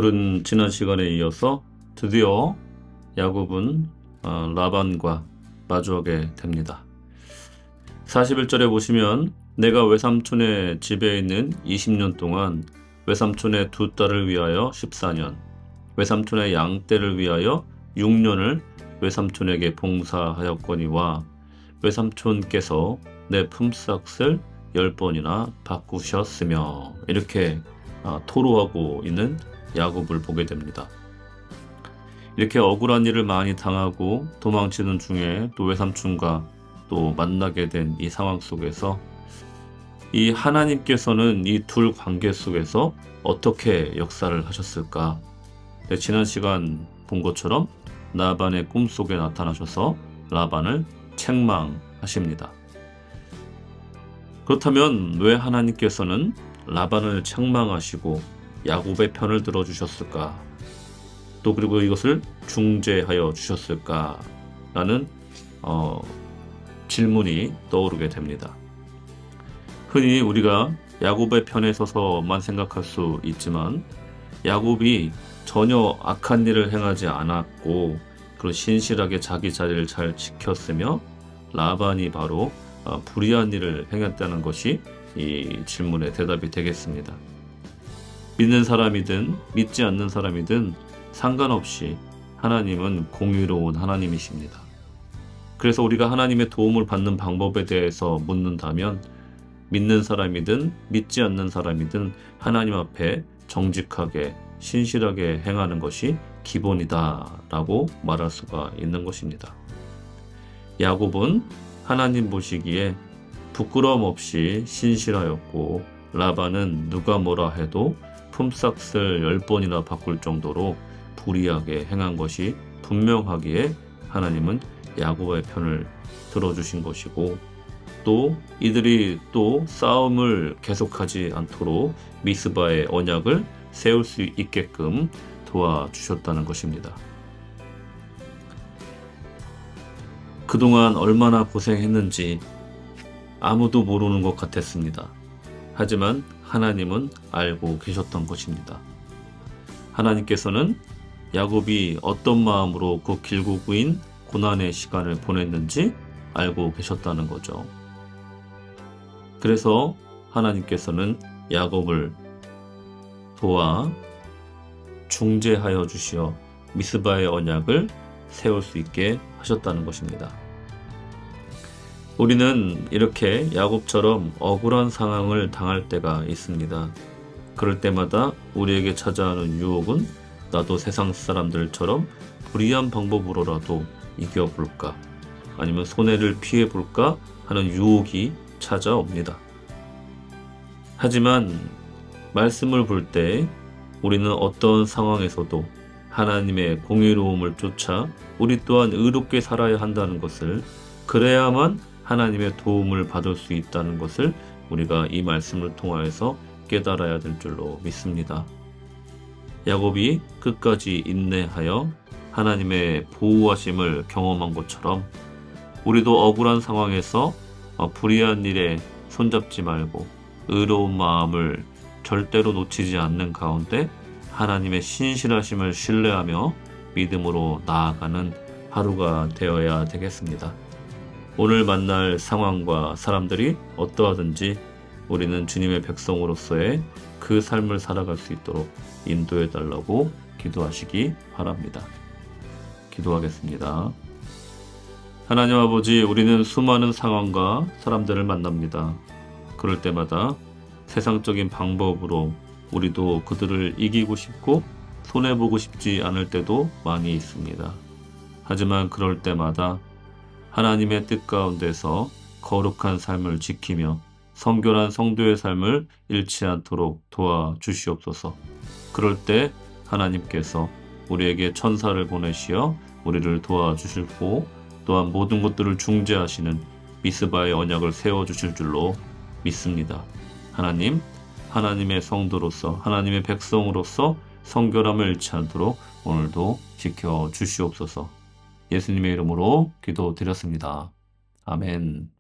오늘은 지난 시간에 이어서 드디어 야곱은 라반과 마주하게 됩니다. 41절에 보시면 내가 외삼촌의 집에 있는 20년 동안 외삼촌의 두 딸을 위하여 14년, 외삼촌의 양떼를 위하여 6년을 외삼촌에게 봉사하였거니와 외삼촌께서 내 품삯을 10번이나 바꾸셨으며, 이렇게 토로하고 있는 야곱을 보게 됩니다. 이렇게 억울한 일을 많이 당하고 도망치는 중에 또 외삼촌과 또 만나게 된 이 상황 속에서 이 하나님께서는 이 둘 관계 속에서 어떻게 역사를 하셨을까? 지난 시간 본 것처럼 라반의 꿈속에 나타나셔서 라반을 책망하십니다. 그렇다면 왜 하나님께서는 라반을 책망하시고 야곱의 편을 들어주셨을까? 또 그리고 이것을 중재하여 주셨을까? 라는 질문이 떠오르게 됩니다. 흔히 우리가 야곱의 편에 서서만 생각할 수 있지만 야곱이 전혀 악한 일을 행하지 않았고 그리고 신실하게 자기 자리를 잘 지켰으며 라반이 바로 불의한 일을 행했다는 것이 이 질문의 대답이 되겠습니다. 믿는 사람이든 믿지 않는 사람이든 상관없이 하나님은 공의로운 하나님이십니다. 그래서 우리가 하나님의 도움을 받는 방법에 대해서 묻는다면 믿는 사람이든 믿지 않는 사람이든 하나님 앞에 정직하게 신실하게 행하는 것이 기본이다 라고 말할 수가 있는 것입니다. 야곱은 하나님 보시기에 부끄러움 없이 신실하였고 라반은 누가 뭐라 해도 품삯을 10번이나 바꿀 정도로 불의하게 행한 것이 분명하기에 하나님은 야곱의 편을 들어주신 것이고, 또 이들이 또 싸움을 계속하지 않도록 미스바의 언약을 세울 수 있게끔 도와주셨다는 것입니다. 그동안 얼마나 고생했는지 아무도 모르는 것 같았습니다. 하지만 하나님은 알고 계셨던 것입니다. 하나님께서는 야곱이 어떤 마음으로 그 길고 긴 고난의 시간을 보냈는지 알고 계셨다는 거죠. 그래서 하나님께서는 야곱을 도와 중재하여 주시어 미스바의 언약을 세울 수 있게 하셨다는 것입니다. 우리는 이렇게 야곱처럼 억울한 상황을 당할 때가 있습니다. 그럴 때마다 우리에게 찾아오는 유혹은 나도 세상 사람들처럼 불의한 방법으로라도 이겨볼까, 아니면 손해를 피해볼까 하는 유혹이 찾아옵니다. 하지만 말씀을 볼 때 우리는 어떤 상황에서도 하나님의 공의로움을 쫓아 우리 또한 의롭게 살아야 한다는 것을, 그래야만 하나님의 도움을 받을 수 있다는 것을 우리가 이 말씀을 통하여서 깨달아야 될 줄로 믿습니다. 야곱이 끝까지 인내하여 하나님의 보호하심을 경험한 것처럼 우리도 억울한 상황에서 불의한 일에 손잡지 말고 의로운 마음을 절대로 놓치지 않는 가운데 하나님의 신실하심을 신뢰하며 믿음으로 나아가는 하루가 되어야 되겠습니다. 오늘 만날 상황과 사람들이 어떠하든지 우리는 주님의 백성으로서의 그 삶을 살아갈 수 있도록 인도해 달라고 기도하시기 바랍니다. 기도하겠습니다. 하나님 아버지, 우리는 수많은 상황과 사람들을 만납니다. 그럴 때마다 세상적인 방법으로 우리도 그들을 이기고 싶고 손해보고 싶지 않을 때도 많이 있습니다. 하지만 그럴 때마다 하나님의 뜻 가운데서 거룩한 삶을 지키며 성결한 성도의 삶을 잃지 않도록 도와주시옵소서. 그럴 때 하나님께서 우리에게 천사를 보내시어 우리를 도와주시고 또한 모든 것들을 중재하시는 미스바의 언약을 세워주실 줄로 믿습니다. 하나님, 하나님의 성도로서 하나님의 백성으로서 성결함을 잃지 않도록 오늘도 지켜주시옵소서. 예수님의 이름으로 기도드렸습니다. 아멘.